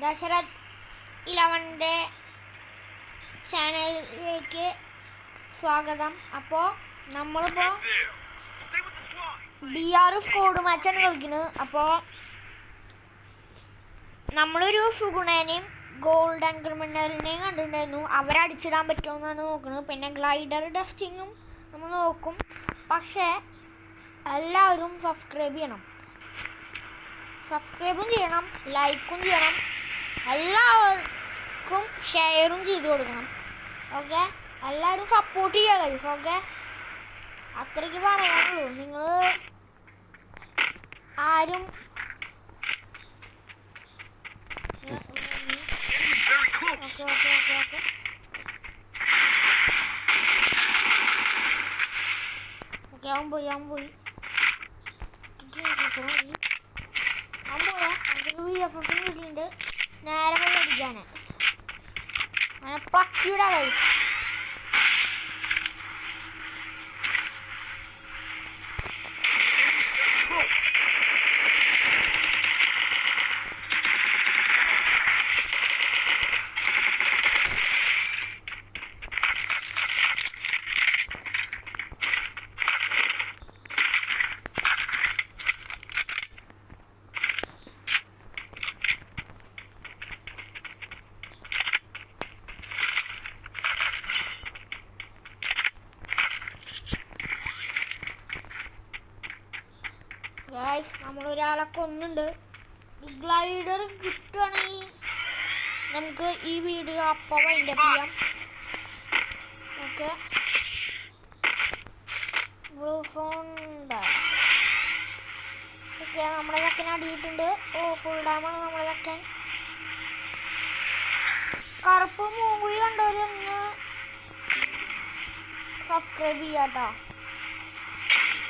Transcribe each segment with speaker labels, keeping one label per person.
Speaker 1: ദശരഥ് 11 ചാനലിലേക്ക് സ്വാഗതം. അപ്പോൾ നമ്മളിപ്പോൾ BR സ്കോഡ് മാച്ചാണ് കളിക്കുന്നത്. അപ്പോൾ നമ്മളൊരു സുഗുണനെയും ഗോൾഡൻ ക്രിമിനലിനെയും കണ്ടിട്ടുണ്ടായിരുന്നു. അവരടിച്ചിടാൻ പറ്റുമെന്നാണ് നോക്കുന്നത്. പിന്നെ ഗ്ലൈഡർ ടെസ്റ്റിങ്ങും നമ്മൾ നോക്കും. പക്ഷേ എല്ലാവരും സബ്സ്ക്രൈബും ചെയ്യണം, ലൈക്കും ചെയ്യണം, എല്ലാവർക്കും ഷെയറും ചെയ്ത് കൊടുക്കണം. ഓക്കെ, എല്ലാവരും സപ്പോർട്ട് ചെയ്യുക ഗൈസ്. ഓക്കെ, അത്രയ്ക്ക് പറയാനുള്ളൂ. നിങ്ങൾ ആരും അവൻ പോയി വീട്ടിലുണ്ട്. നേരെ പോയി അടിക്കാന് അങ്ങനെ പ്ലക്കിയുടെ ഗൈസ്. ഗൈസ്, നമ്മളൊരാളെ കൊന്നുണ്ട്. ഗ്ലൈഡർ കിട്ടുകയാണെങ്കിൽ നമുക്ക് ഈ വീഡിയോ അപ്പോൾ വൈൻഡപ്പ് ചെയ്യാം. Okay, blue font. ഓക്കെ, നമ്മുടെ ചക്കൻ അടിയിട്ടുണ്ട്. ഫുൾ ഡാമാണ് നമ്മുടെ ചക്കൻ. കറുപ്പ് മൂവി കണ്ടവരൊന്ന് സബ്സ്ക്രൈബ് ചെയ്യാട്ടോ.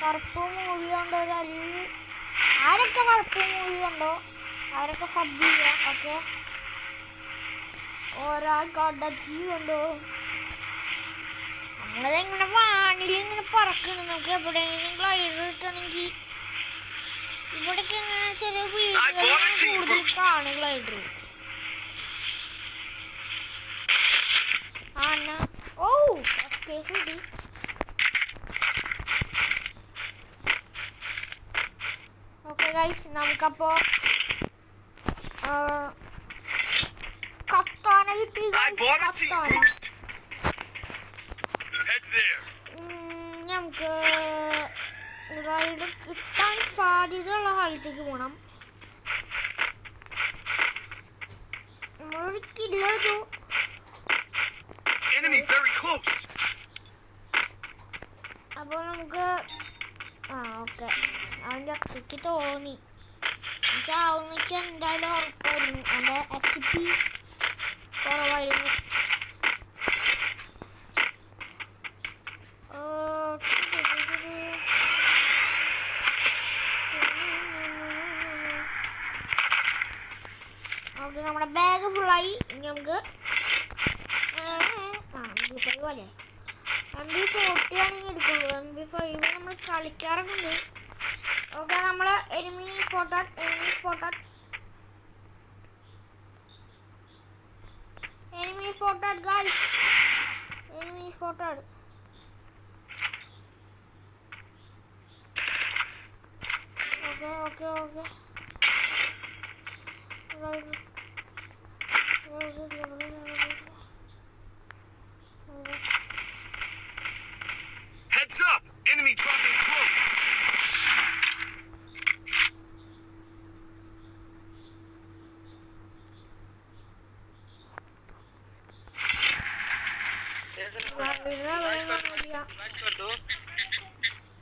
Speaker 1: കറുപ്പ് മൂവി കണ്ടോ, ആരൊക്കെ കറുപ്പ് മൂവി കണ്ടോ അവരൊക്കെ സബ് ചെയ്യാം. ഓക്കെ, ഒരാൾ കടത്തി കണ്ടോ. നമ്മളതെങ്ങനെ വാണിലിങ്ങനെ പറക്കണം. നമുക്ക് എവിടെയെങ്കിലും ഗ്ലൈഡർ കിട്ടണമെങ്കിൽ ഇവിടേക്ക് എങ്ങനെ ചെറിയ വീടുകളാണ് കൂടുതൽ കാണും ഗ്ലൈഡർ. ഓക്കെ ശരി. ഓക്കെ ഗൈസ്, നമുക്കപ്പോൾ കത്താന കിട്ടി. നമുക്ക് റൈഡ് കിട്ടാൻ സാധ്യതയുള്ള സ്ഥലത്തേക്ക് പോകണം. നമ്മളൊരു കില്ലെടുത്തു. അപ്പോൾ നമുക്ക് ഓക്കെ, അവൻ്റെ അത്രയ്ക്ക് തോന്നി. ചാവുന്നൊക്കെ എന്തായാലും ഉറപ്പായിരുന്നു. അവൻ്റെ HP കുറവായിരുന്നു. ഓക്കെ, നമ്മുടെ ബാഗ് ഫുള്ളായി. ഇനി നമുക്ക് MP5 പോലെ MP40 ആണെങ്കിൽ എടുക്കുള്ളൂ. MP5 നമ്മൾ കളിക്കാറൊക്കെ ഉണ്ട്. ഓക്കെ, നമ്മൾ enemy spotted guys. Enemy spotted. Okay
Speaker 2: Heads up! Enemy dropping close!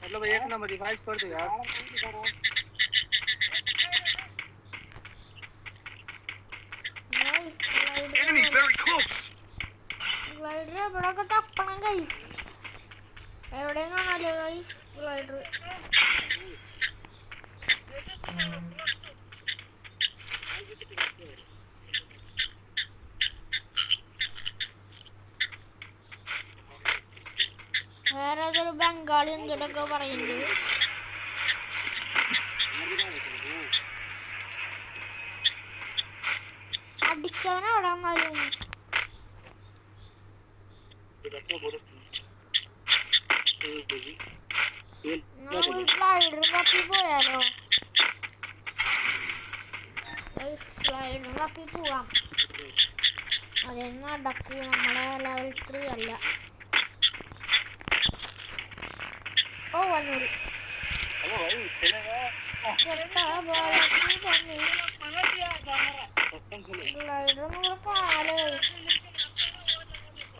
Speaker 3: मतलब एक नंबर रिवाइज कर दो यार.
Speaker 2: Enemy very close!
Speaker 1: ഗ്ലൈഡർ എവിടെയൊക്കെ തപ്പണം ഗൈസ്. എവിടെയും കാണാല്ലോ ഗൈസ് ഗ്ലൈഡർ. വേറെ ഏതൊരു ബംഗാളി എന്തൊക്കെ പറയുന്നുണ്ട്. വന്നാലും നമുക്ക് ഗ്ലൈഡർ തപ്പി പോയാലോ? ഗ്ലൈഡർ തപ്പി പോവാം. അതൊന്നും നടക്കൂ, നമ്മളെ ലെവൽ 3 അല്ല. ഓ വന്നൂര് ഗ്ലൈഡർ നമ്മളെ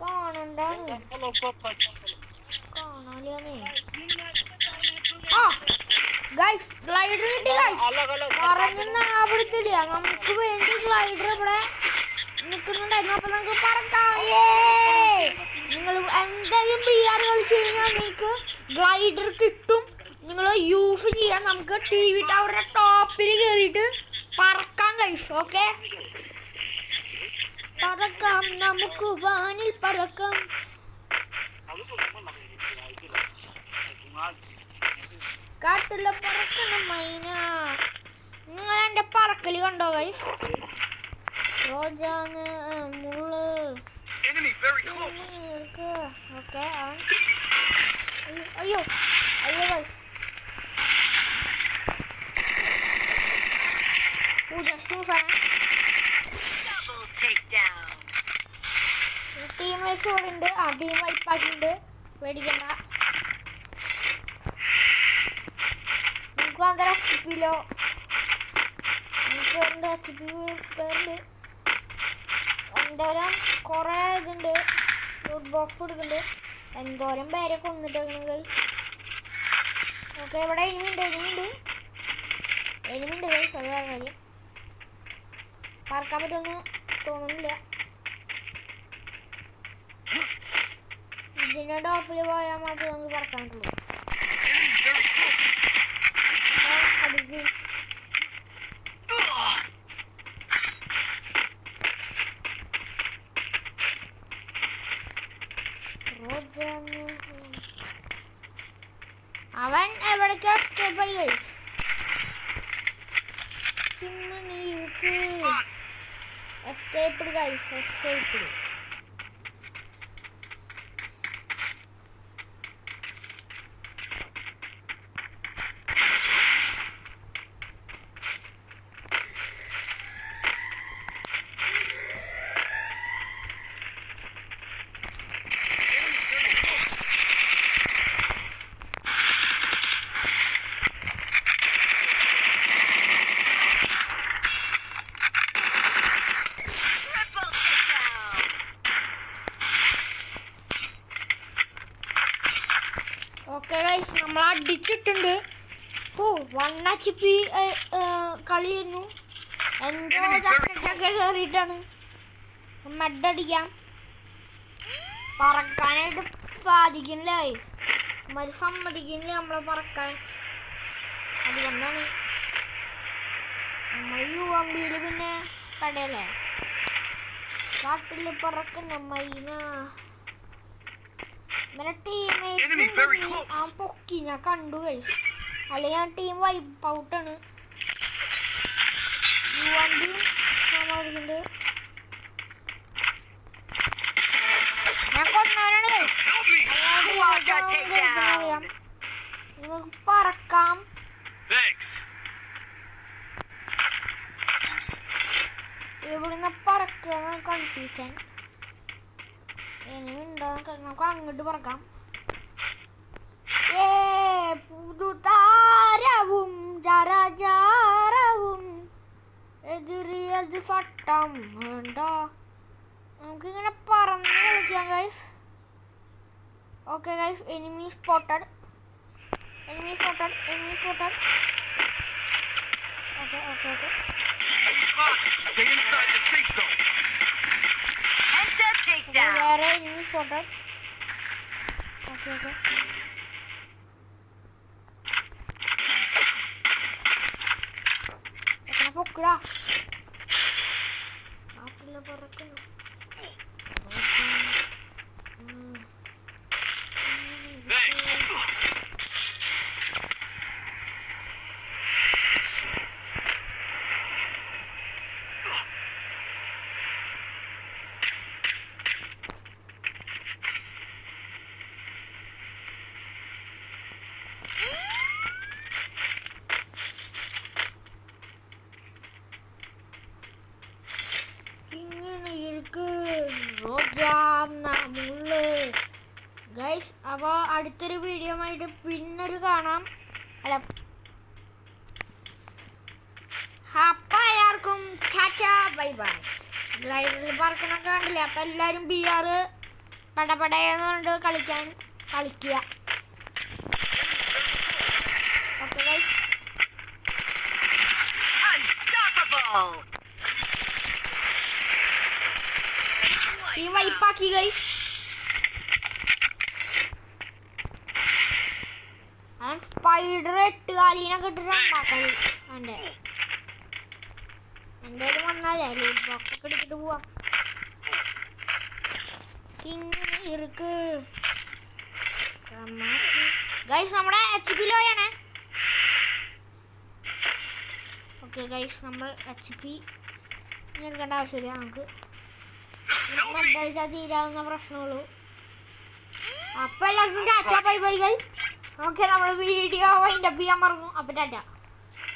Speaker 1: കാണണ്ടാണ് കാണാലേ. ആ ഗൈസ് ഗ്ലൈഡർ കിട്ടി ഗൈസ്. പറഞ്ഞൊന്നും അവിടുത്തില്ല, നമുക്ക് വേണ്ടി ഗ്ലൈഡർ ഇവിടെ നിൽക്കുന്നുണ്ടായിരുന്നു. അപ്പൊ നമുക്ക് പറക്കാം. നിങ്ങൾ എന്തായാലും PR കളിച്ചു കഴിഞ്ഞാൽ നിങ്ങൾക്ക് ഗ്ലൈഡർ കിട്ടും. നിങ്ങൾ യൂസ് ചെയ്യാൻ നമുക്ക് TV ടവറിന്റെ ടോപ്പിൽ കയറിയിട്ട് പറക്കാം ഗൈസ്. ഓക്കെ, പറക്കാം, നമുക്ക് വാനിൽ പറക്കാം. കാട്ടിലെ പറക്കണ മൈന. നിങ്ങൾ എന്റെ പറക്കല് കണ്ടോ ഗൈസ്? റോജാന് മുള്ള്. ഓക്കെ, അയ്യോ അയ്യോ ഗൈസ്. ടീം വൈസ് കൂടെ ഉണ്ട്. ആ ടീം വൈപ്പാക്കിണ്ട്, പേടിക്കണ്ട. നമുക്ക് അങ്ങനെ HP-ലോ HP എന്തോരം കുറെ ഇതുണ്ട്. ഫുഡ് ബോക്സ് കൊടുക്കുന്നുണ്ട്. എന്തോരം പേരെ കൊന്നിട്ടുണ്ട്. ഓക്കെ, ഇവിടെ എനിമിണ്ട് ഗൈസ്. അത് വേറെ കാര്യം. പറക്കാൻ പറ്റുമെന്ന് തോന്നുന്നില്ല. ഇതിന്റെ ടോപ്പിൽ പോയാൽ മാത്രമേ നമുക്ക് പറക്കാൻ പറ്റുള്ളൂ. അടിക്ക്. അവൻ എവിടേക്കാ എസ്കേപ്പ് ആയി ഗൈസ്? എസ്കേപ്പ്ഡ് ഗൈസ്, എസ്കേപ്പ്ഡ്. ഓക്കെ ഗൈസ്, നമ്മൾ അടിച്ചിട്ടുണ്ട്. ഓ 1 HP കളിയായിരുന്നു. എന്തോ ചക്കൊക്കെ കയറിയിട്ടാണ്. മഡടിക്കാം. പറക്കാനായിട്ട് സാധിക്കുന്നില്ല ഗൈസ്. മരി സമ്മതിക്കുന്നില്ല നമ്മളെ പറക്കാൻ. അതുകൊണ്ടാണ് നമ്മൾ UMP-യിൽ പിന്നെ കടയല്ലേ. കാട്ടിൽ പറക്കുന്ന മൈന. ആ പൊക്കി ഞാൻ കണ്ടു ഗൈസ്. അല്ലെങ്കിൽ ആ ടീം വൈപ്പ് ഔട്ടാണ്. ഞാൻ കൊന്നവരാണ് ഗൈസ്. നിങ്ങൾക്ക് പറക്കാം. ഇവിടുന്ന് പറക്കുക കൺഫ്യൂഷൻ. നമുക്ക് അങ്ങോട്ട് പറക്കാം. പുതുതാരവും ജരജാരവും എതിരിയത് ഫട്ടം വേണ്ട. നമുക്കിങ്ങനെ പറന്ന് കളിക്കാം guys. Okay guys, enemy spotted. Okay okay okay. വേറെ എനിമി സ്പോട്ടഡ്. Okay okay. പൊക്കടാ. നാട്ടില് പറക്കുന്നു. വന്ന മുള്ള്. ഗൈസ് അപ്പോൾ അടുത്തൊരു വീഡിയോ ആയിട്ട് പിന്നൊരു കാണാം. അല്ല അപ്പോൾ എല്ലാവർക്കും ടാറ്റാ ബൈ ബൈ. ഗ്ലൈഡറിൽ പറക്കണൊക്കെ കണ്ടില്ലേ? അപ്പം എല്ലാവരും BR പടപടയെന്നുകൊണ്ട് കളിക്കുക. ഓക്കെ ഗൈസ്, ഈ വൈപ്പാക്കി ഗൈസ്. സ്പൈഡർ 8 കാലീനൊക്കെ ഇട്ടിട്ടുണ്ടാക്കല്. എന്തായാലും വന്നാലേ ലൂട്ട് ബോക്സ് ഒക്കെ എടുത്തിട്ട് പോവാം. ഗൈസ് നമ്മുടെ HP ലോയാണ്. ഓക്കെ ഗൈസ്, നമ്മൾ HP എടുക്കേണ്ട ആവശ്യമില്ല. നമുക്ക് തീരാവുന്ന പ്രശ്നമുള്ളൂ. അപ്പോൾ എല്ലാവർക്കും Tata bye bye guys. Okay, നമ്മൾ വീഡിയോ വൈൻഡപ്പ് ചെയ്യാൻ മറന്നു. അപ്പോൾ ടാറ്റ.